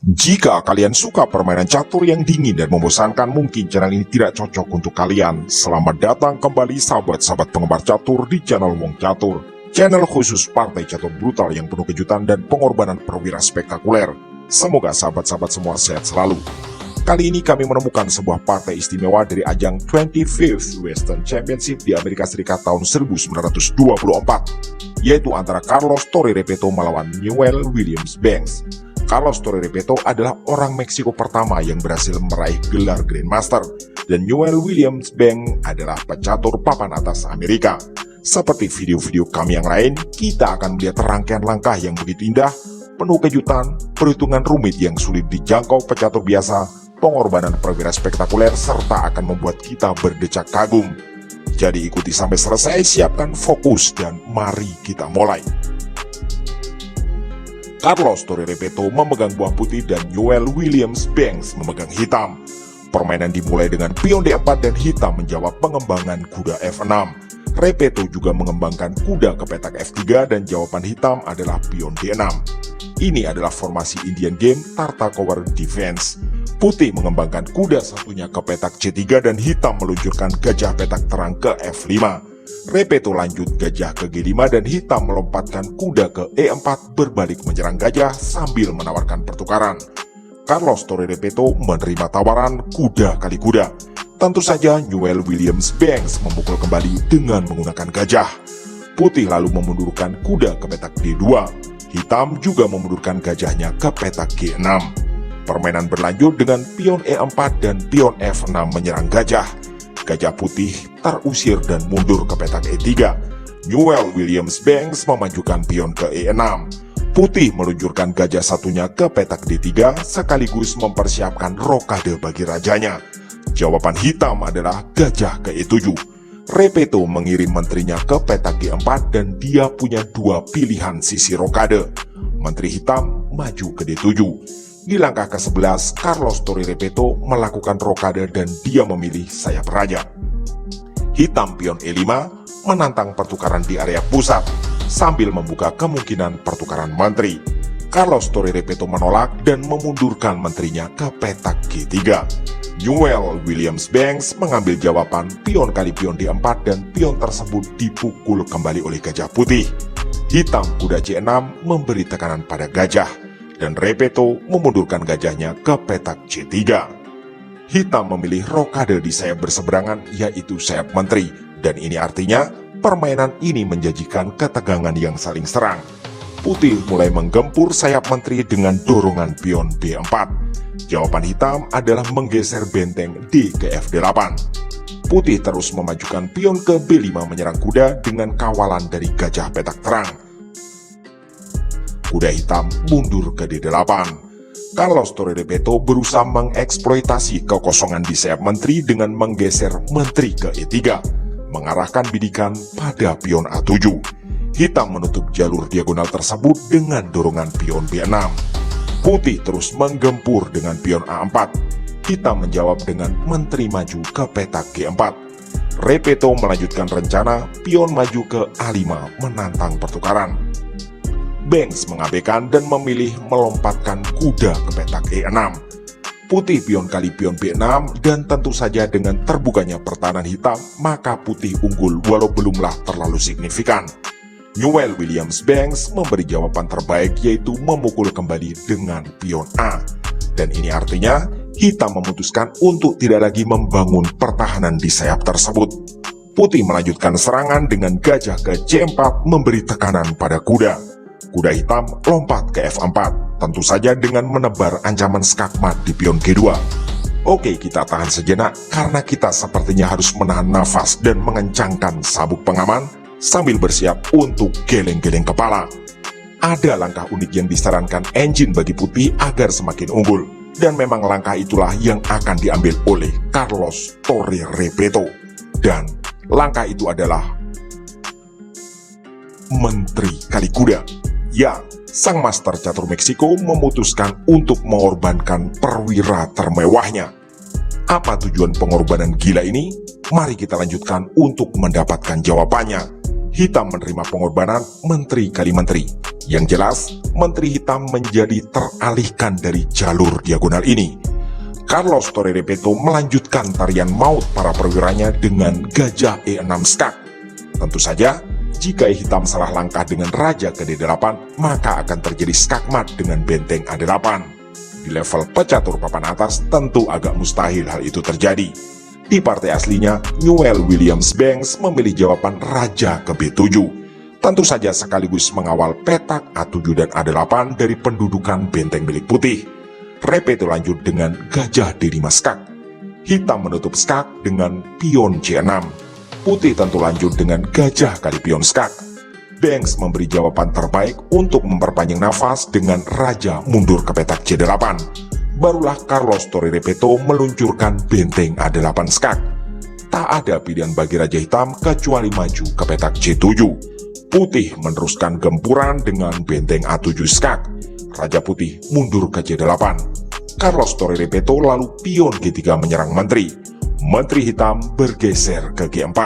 Jika kalian suka permainan catur yang dingin dan membosankan, mungkin channel ini tidak cocok untuk kalian. Selamat datang kembali sahabat-sahabat penggemar catur di channel Wong Catur. Channel khusus partai catur brutal yang penuh kejutan dan pengorbanan perwira spektakuler. Semoga sahabat-sahabat semua sehat selalu. Kali ini kami menemukan sebuah partai istimewa dari ajang 25th Western Championship di Amerika Serikat tahun 1924, yaitu antara Carlos Torre Repeto melawan Newell Williams Banks. Carlos Torre Repeto adalah orang Meksiko pertama yang berhasil meraih gelar Grandmaster, dan Newell Williams Banks adalah pecatur papan atas Amerika. Seperti video-video kami yang lain, kita akan melihat rangkaian langkah yang begitu indah, penuh kejutan, perhitungan rumit yang sulit dijangkau pecatur biasa, pengorbanan perwira spektakuler, serta akan membuat kita berdecak kagum. Jadi ikuti sampai selesai, siapkan fokus, dan mari kita mulai. Carlos Torre Repeto memegang buah putih dan Newell Williams Banks memegang hitam. Permainan dimulai dengan pion D4 dan hitam menjawab pengembangan kuda F6. Repeto juga mengembangkan kuda ke petak F3 dan jawaban hitam adalah pion D6. Ini adalah formasi Indian Game Tartakower Defense. Putih mengembangkan kuda satunya ke petak C3 dan hitam meluncurkan gajah petak terang ke F5. Repeto lanjut gajah ke G5 dan hitam melompatkan kuda ke E4 berbalik menyerang gajah sambil menawarkan pertukaran. Carlos Torre Repeto menerima tawaran kuda kali kuda. Tentu saja Newell Williams Banks memukul kembali dengan menggunakan gajah. Putih lalu memundurkan kuda ke petak D2. Hitam juga memundurkan gajahnya ke petak G6. Permainan berlanjut dengan pion E4 dan pion F6 menyerang gajah. Gajah putih terusir dan mundur ke petak E3. Newell Williams Banks memajukan pion ke E6. Putih meluncurkan gajah satunya ke petak D3 sekaligus mempersiapkan rokade bagi rajanya. Jawaban hitam adalah gajah ke E7. Repeto mengirim menterinya ke petak G4 dan dia punya dua pilihan sisi rokade. Menteri hitam maju ke D7. Di langkah ke-11, Carlos Torre Repeto melakukan rokade dan dia memilih sayap raja. Hitam pion E5 menantang pertukaran di area pusat, sambil membuka kemungkinan pertukaran menteri. Carlos Torre Repeto menolak dan memundurkan menterinya ke petak G3. Newell Williams Banks mengambil jawaban pion kali pion D4 dan pion tersebut dipukul kembali oleh gajah putih. Hitam kuda C6 memberi tekanan pada gajah, dan Repeto memundurkan gajahnya ke petak C3. Hitam memilih rokade di sayap berseberangan, yaitu sayap menteri, dan ini artinya permainan ini menjanjikan ketegangan yang saling serang. Putih mulai menggempur sayap menteri dengan dorongan pion B4. Jawaban hitam adalah menggeser benteng D ke F8. Putih terus memajukan pion ke B5 menyerang kuda dengan kawalan dari gajah petak terang. Kuda hitam mundur ke D8. Carlos Torre Repeto berusaha mengeksploitasi kekosongan di sayap menteri dengan menggeser menteri ke E3, mengarahkan bidikan pada pion A7. Hitam menutup jalur diagonal tersebut dengan dorongan pion B6. Putih terus menggempur dengan pion A4. Hitam menjawab dengan menteri maju ke petak G4. Repeto melanjutkan rencana pion maju ke A5 menantang pertukaran. Banks mengabaikan dan memilih melompatkan kuda ke petak E6. Putih pion kali pion B6 dan tentu saja dengan terbukanya pertahanan hitam, maka putih unggul walau belumlah terlalu signifikan. Newell Williams Banks memberi jawaban terbaik, yaitu memukul kembali dengan pion A. Dan ini artinya hitam memutuskan untuk tidak lagi membangun pertahanan di sayap tersebut. Putih melanjutkan serangan dengan gajah ke C4 memberi tekanan pada kuda. Kuda hitam lompat ke F4, tentu saja dengan menebar ancaman skakmat di pion G2. Oke, kita tahan sejenak karena kita sepertinya harus menahan nafas dan mengencangkan sabuk pengaman sambil bersiap untuk geleng-geleng kepala. Ada langkah unik yang disarankan engine bagi putih agar semakin unggul, dan memang langkah itulah yang akan diambil oleh Carlos Torre Repeto. Dan langkah itu adalah menteri kali kuda. Ya, sang master catur Meksiko memutuskan untuk mengorbankan perwira termewahnya. Apa tujuan pengorbanan gila ini? Mari kita lanjutkan untuk mendapatkan jawabannya. Hitam menerima pengorbanan menteri kali menteri. Yang jelas, Menteri Hitam menjadi teralihkan dari jalur diagonal ini. Carlos Torre Repeto melanjutkan tarian maut para perwiranya dengan gajah E6 skak. Tentu saja, jika hitam salah langkah dengan raja ke D8, maka akan terjadi skakmat dengan benteng A8. Di level pecatur papan atas, tentu agak mustahil hal itu terjadi. Di partai aslinya, Newell Williams Banks memilih jawaban raja ke B7. Tentu saja sekaligus mengawal petak A7 dan A8 dari pendudukan benteng milik putih. Repeto lanjut dengan gajah D5 skak. Hitam menutup skak dengan pion C6. Putih tentu lanjut dengan gajah kali pion skak. Banks memberi jawaban terbaik untuk memperpanjang nafas dengan raja mundur ke petak C8. Barulah Carlos Torre Repeto meluncurkan benteng A8 skak. Tak ada pilihan bagi raja hitam kecuali maju ke petak C7. Putih meneruskan gempuran dengan benteng A7 skak. Raja putih mundur ke C8. Carlos Torre Repeto lalu pion G3 menyerang menteri. Menteri hitam bergeser ke G4.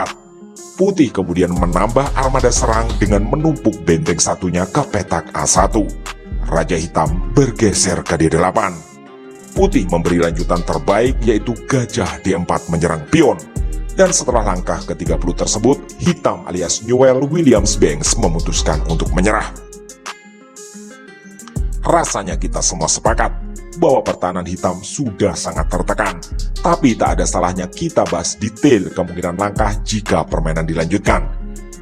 Putih kemudian menambah armada serang dengan menumpuk benteng satunya ke petak A1. Raja hitam bergeser ke D8. Putih memberi lanjutan terbaik yaitu gajah D4 menyerang pion. Dan setelah langkah ke-30 tersebut, hitam alias Newell Williams Banks memutuskan untuk menyerah. Rasanya kita semua sepakat bahwa pertahanan hitam sudah sangat tertekan. Tapi tak ada salahnya kita bahas detail kemungkinan langkah jika permainan dilanjutkan.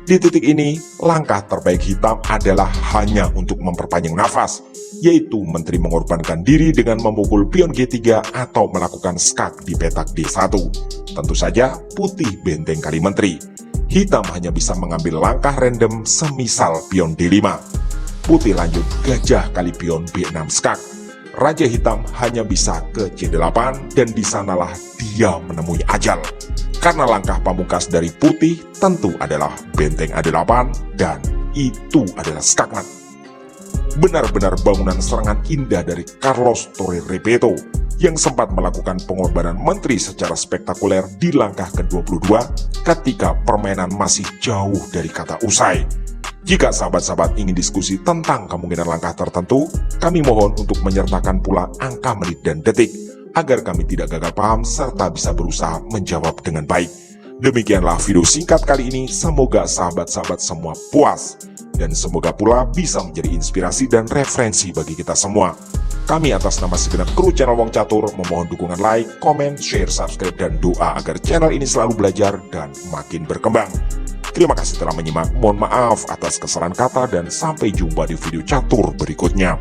Di titik ini, langkah terbaik hitam adalah hanya untuk memperpanjang nafas, yaitu menteri mengorbankan diri dengan memukul pion G3 atau melakukan skak di petak D1. Tentu saja putih benteng kali menteri. Hitam hanya bisa mengambil langkah random semisal pion D5. Putih lanjut gajah kali pion B6 skak. Raja hitam hanya bisa ke C8 dan di sanalah dia menemui ajal. Karena langkah pamungkas dari putih tentu adalah benteng A8 dan itu adalah skakmat. Benar-benar bangunan serangan indah dari Carlos Torre Repeto yang sempat melakukan pengorbanan menteri secara spektakuler di langkah ke-22 ketika permainan masih jauh dari kata usai. Jika sahabat-sahabat ingin diskusi tentang kemungkinan langkah tertentu, kami mohon untuk menyertakan pula angka menit dan detik, agar kami tidak gagal paham serta bisa berusaha menjawab dengan baik. Demikianlah video singkat kali ini, semoga sahabat-sahabat semua puas. Dan semoga pula bisa menjadi inspirasi dan referensi bagi kita semua. Kami atas nama segenap kru channel Wong Catur memohon dukungan like, komen, share, subscribe, dan doa agar channel ini selalu belajar dan makin berkembang. Terima kasih telah menyimak, mohon maaf atas kesalahan kata dan sampai jumpa di video catur berikutnya.